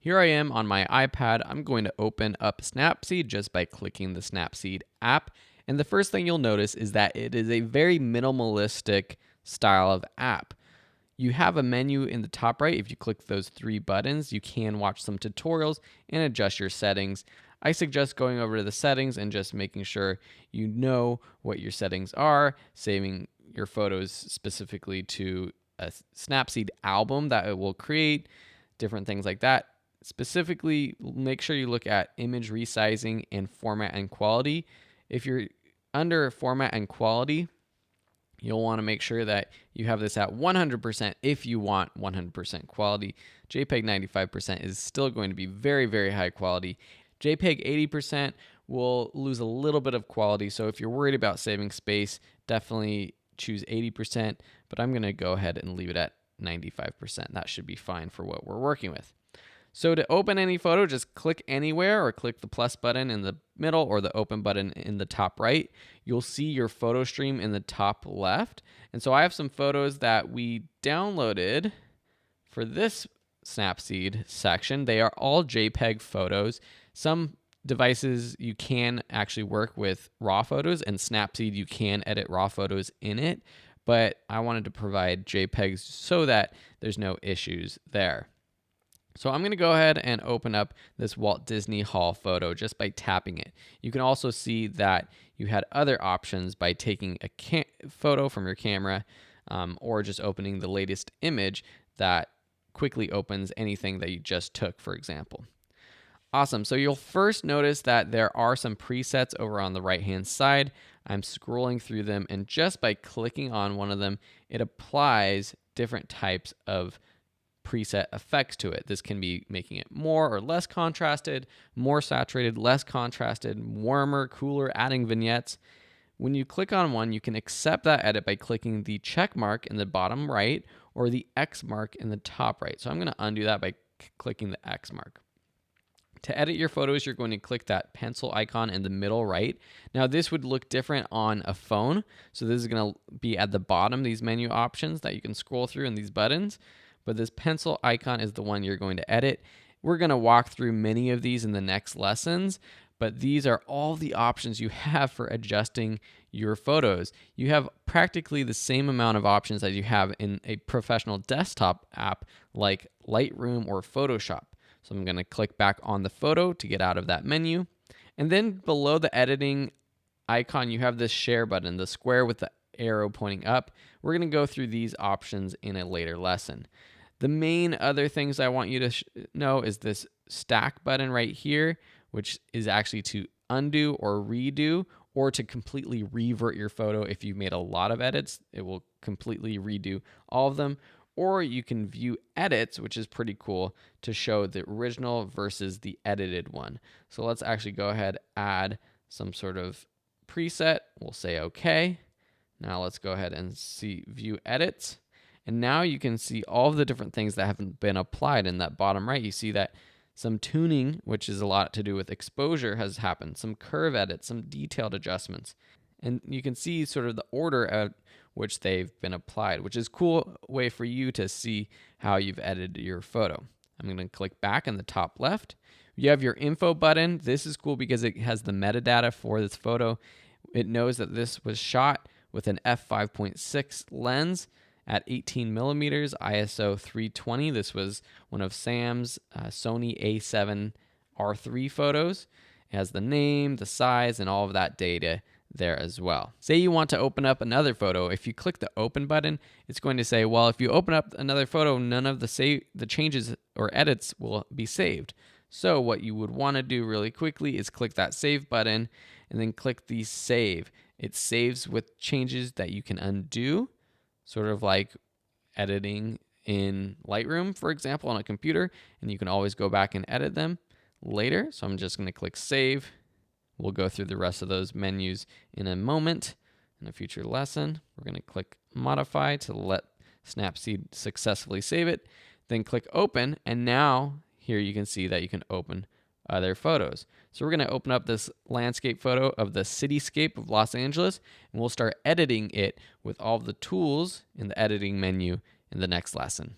Here I am on my iPad. I'm going to open up Snapseed just by clicking the Snapseed app. And the first thing you'll notice is that it is a very minimalistic style of app. You have a menu in the top right. If you click those three buttons, you can watch some tutorials and adjust your settings. I suggest going over to the settings and just making sure you know what your settings are, saving your photos specifically to a Snapseed album that it will create, different things like that. Specifically, make sure you look at image resizing and format and quality. If you're under format and quality, you'll want to make sure that you have this at 100% if you want 100% quality. JPEG 95% is still going to be very, very high quality. JPEG 80% will lose a little bit of quality, so if you're worried about saving space, definitely choose 80%, but I'm going to go ahead and leave it at 95%. That should be fine for what we're working with. So to open any photo, just click anywhere or click the plus button in the middle or the open button in the top right. You'll see your photo stream in the top left. And so I have some photos that we downloaded for this Snapseed section. They are all JPEG photos. Some devices you can actually work with raw photos, and Snapseed you can edit raw photos in it, but I wanted to provide JPEGs so that there's no issues there. So I'm going to go ahead and open up this Walt Disney Hall photo just by tapping it. You can also see that you had other options by taking a photo from your camera or just opening the latest image that quickly opens anything that you just took, for example. Awesome. So you'll first notice that there are some presets over on the right-hand side. I'm scrolling through them, and just by clicking on one of them, it applies different types of preset effects to it. This can be making it more or less contrasted, more saturated, less contrasted, warmer, cooler, adding vignettes. When you click on one, you can accept that edit by clicking the check mark in the bottom right or the X mark in the top right. So I'm going to undo that by clicking the X mark. To edit your photos, you're going to click that pencil icon in the middle right. Now this would look different on a phone. So this is going to be at the bottom, these menu options that you can scroll through in these buttons. But this pencil icon is the one you're going to edit. We're going to walk through many of these in the next lessons, but these are all the options you have for adjusting your photos. You have practically the same amount of options as you have in a professional desktop app like Lightroom or Photoshop. So I'm going to click back on the photo to get out of that menu. And then below the editing icon, you have this share button, the square with the arrow pointing up. We're going to go through these options in a later lesson. The main other things I want you to know is this stack button right here, which is actually to undo or redo, or to completely revert your photo. If you made a lot of edits, it will completely redo all of them. Or you can view edits, which is pretty cool, to show the original versus the edited one. So let's actually go ahead, add some sort of preset. We'll say okay. Now let's go ahead and see view edits. And now you can see all of the different things that haven't been applied in that bottom right. You see that some tuning, which is a lot to do with exposure, has happened. Some curve edits, some detailed adjustments. And you can see sort of the order at which they've been applied, which is a cool way for you to see how you've edited your photo. I'm going to click back in the top left. You have your info button. This is cool because it has the metadata for this photo. It knows that this was shot with an f5.6 lens at 18 millimeters, ISO 320. This was one of Sam's Sony A7 R3 photos. It has the name, the size, and all of that data there as well. Say you want to open up another photo. If you click the open button, it's going to say, well, if you open up another photo, none of the changes or edits will be saved. So what you would want to do really quickly is click that save button and then click the save. It saves with changes that you can undo, sort of like editing in Lightroom, for example, on a computer, and you can always go back and edit them later. So I'm just going to click save. We'll go through the rest of those menus in a moment in a future lesson. We're going to click modify to let Snapseed successfully save it. Then click open, and now here you can see that you can open other photos. So we're going to open up this landscape photo of the cityscape of Los Angeles, and we'll start editing it with all of the tools in the editing menu in the next lesson.